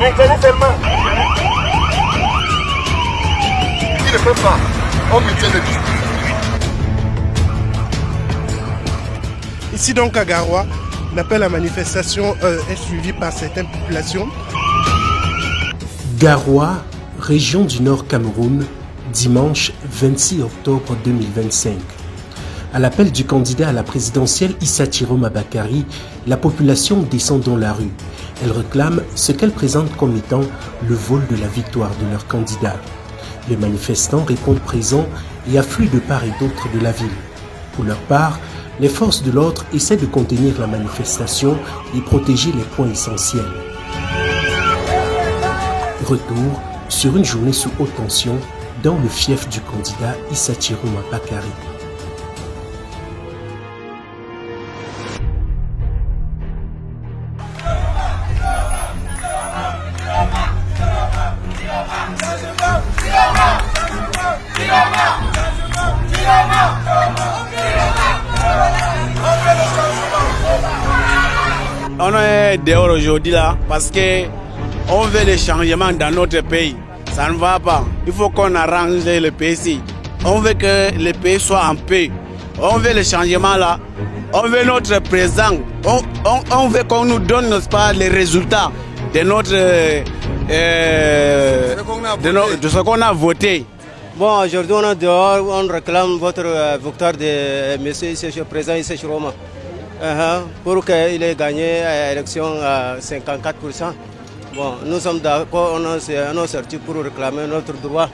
Maintenez seulement. Qui ne peut pas, on maintient le dispositif. Ici donc à Garoua, l'appel à manifestation est suivi par certaines populations. Garoua, région du Nord Cameroun, dimanche 26 octobre 2025. À l'appel du candidat à la présidentielle Issa Chiroma Bakary, la population descend dans la rue. Elle réclame ce qu'elle présente comme étant le vol de la victoire de leur candidat. Les manifestants répondent présents et affluent de part et d'autre de la ville. Pour leur part, les forces de l'ordre essaient de contenir la manifestation et protéger les points essentiels. Retour sur une journée sous haute tension dans le fief du candidat Issa Chiroma Bakary. On est dehors aujourd'hui là parce que on veut des changements dans notre pays. Ça ne va pas. Il faut qu'on arrange le pays ici. On veut que le pays soit en paix. On veut les changements là. On veut notre président. On veut qu'on nous donne, n'est-ce pas, les résultats de de ce qu'on a voté. Bon, aujourd'hui on est dehors, on réclame votre victoire de M. président Issa Chiroma. Pour qu'il ait gagné l'élection à 54%. Bon, nous sommes d'accord, on est sortis pour réclamer notre droit.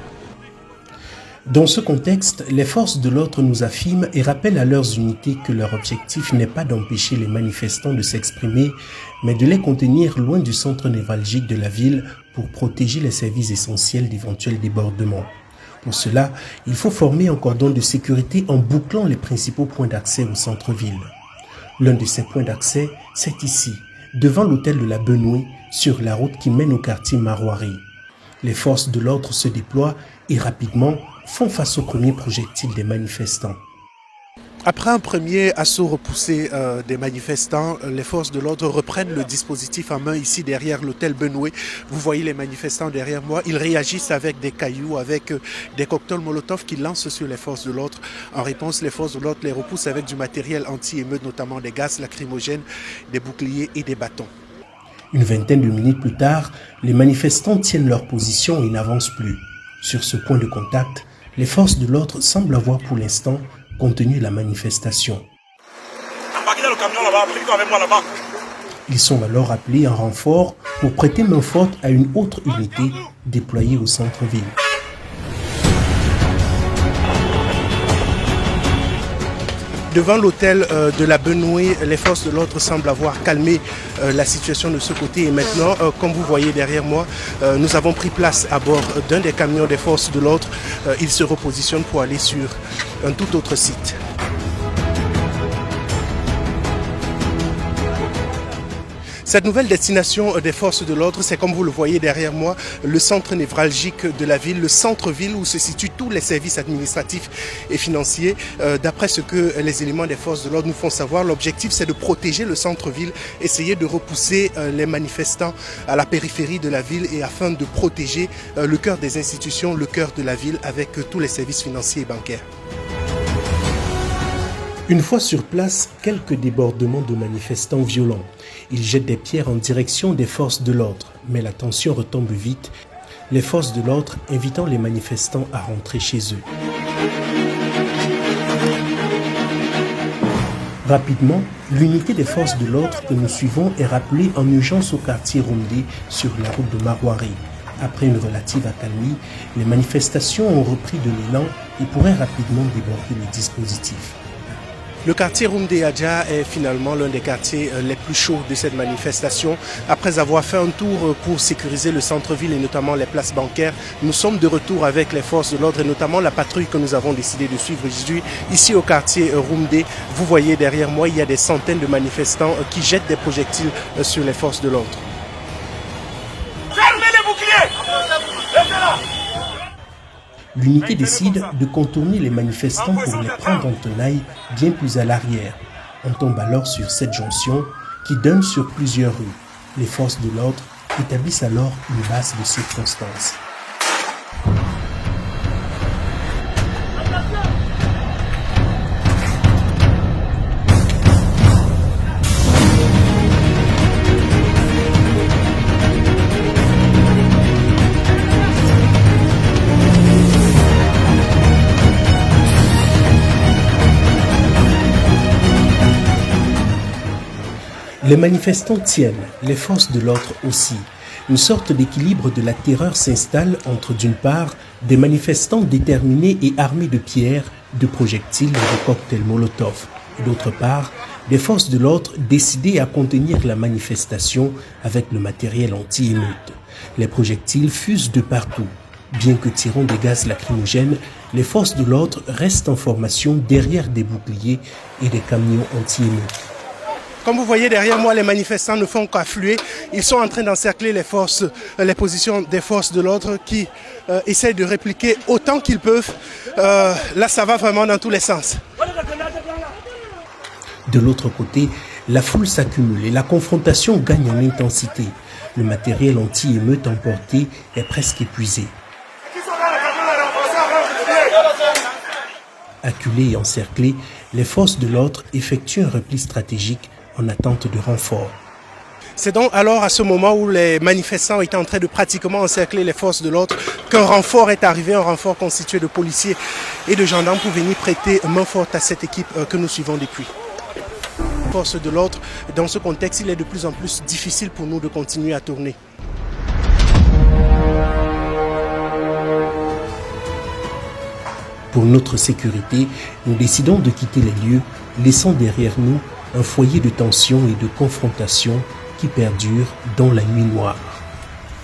Dans ce contexte, les forces de l'ordre nous affirment et rappellent à leurs unités que leur objectif n'est pas d'empêcher les manifestants de s'exprimer, mais de les contenir loin du centre névralgique de la ville pour protéger les services essentiels d'éventuels débordements. Pour cela, il faut former un cordon de sécurité en bouclant les principaux points d'accès au centre-ville. L'un de ces points d'accès, c'est ici, devant l'hôtel de la Benoué, sur la route qui mène au quartier Marouari. Les forces de l'ordre se déploient et rapidement font face aux premiers projectiles des manifestants. Après un premier assaut repoussé des manifestants, les forces de l'ordre reprennent le dispositif en main ici derrière l'hôtel Benoué. Vous voyez les manifestants derrière moi, ils réagissent avec des cailloux, avec des cocktails Molotov qu'ils lancent sur les forces de l'ordre. En réponse, les forces de l'ordre les repoussent avec du matériel anti-émeute, notamment des gaz lacrymogènes, des boucliers et des bâtons. Une vingtaine de minutes plus tard, les manifestants tiennent leur position et n'avancent plus. Sur ce point de contact, les forces de l'ordre semblent avoir pour l'instant contenu la manifestation. Ils sont alors appelés en renfort pour prêter main forte à une autre unité déployée au centre-ville. Devant l'hôtel de la Benoué, les forces de l'ordre semblent avoir calmé la situation de ce côté. Et maintenant, comme vous voyez derrière moi, nous avons pris place à bord d'un des camions des forces de l'ordre. Ils se repositionnent pour aller sur un tout autre site. Cette nouvelle destination des forces de l'ordre, c'est comme vous le voyez derrière moi, le centre névralgique de la ville, le centre-ville où se situent tous les services administratifs et financiers. D'après ce que les éléments des forces de l'ordre nous font savoir, l'objectif c'est de protéger le centre-ville, essayer de repousser les manifestants à la périphérie de la ville et afin de protéger le cœur des institutions, le cœur de la ville avec tous les services financiers et bancaires. Une fois sur place, quelques débordements de manifestants violents. Ils jettent des pierres en direction des forces de l'ordre, mais la tension retombe vite, les forces de l'ordre invitant les manifestants à rentrer chez eux. Rapidement, l'unité des forces de l'ordre que nous suivons est rappelée en urgence au quartier Rumdé sur la route de Marouari. Après une relative accalmie, les manifestations ont repris de l'élan et pourraient rapidement déborder le dispositif. Le quartier Rumdé Adja est finalement l'un des quartiers les plus chauds de cette manifestation. Après avoir fait un tour pour sécuriser le centre-ville et notamment les places bancaires, nous sommes de retour avec les forces de l'ordre et notamment la patrouille que nous avons décidé de suivre aujourd'hui. Ici au quartier Rumdé, vous voyez derrière moi, il y a des centaines de manifestants qui jettent des projectiles sur les forces de l'ordre. Fermez les boucliers! Laissez-la! L'unité décide de contourner les manifestants pour les prendre en tenaille bien plus à l'arrière. On tombe alors sur cette jonction qui donne sur plusieurs rues. Les forces de l'ordre établissent alors une base de circonstances. Les manifestants tiennent, les forces de l'ordre aussi. Une sorte d'équilibre de la terreur s'installe entre, d'une part, des manifestants déterminés et armés de pierres, de projectiles et de cocktails Molotov, et d'autre part, des forces de l'ordre décidées à contenir la manifestation avec le matériel anti-émeute. Les projectiles fusent de partout. Bien que tirant des gaz lacrymogènes, les forces de l'ordre restent en formation derrière des boucliers et des camions anti-émeute. Comme vous voyez derrière moi, les manifestants ne font qu'affluer. Ils sont en train d'encercler les positions des forces de l'ordre qui essayent de répliquer autant qu'ils peuvent. Là, ça va vraiment dans tous les sens. De l'autre côté, la foule s'accumule et la confrontation gagne en intensité. Le matériel anti-émeute emporté est presque épuisé. Acculés et encerclés, les forces de l'ordre effectuent un repli stratégique en attente de renfort. C'est donc alors à ce moment où les manifestants étaient en train de pratiquement encercler les forces de l'ordre qu'un renfort est arrivé, un renfort constitué de policiers et de gendarmes pour venir prêter main forte à cette équipe que nous suivons depuis. Forces de l'ordre, dans ce contexte, il est de plus en plus difficile pour nous de continuer à tourner. Pour notre sécurité, nous décidons de quitter les lieux, laissant derrière nous un foyer de tension et de confrontation qui perdure dans la nuit noire.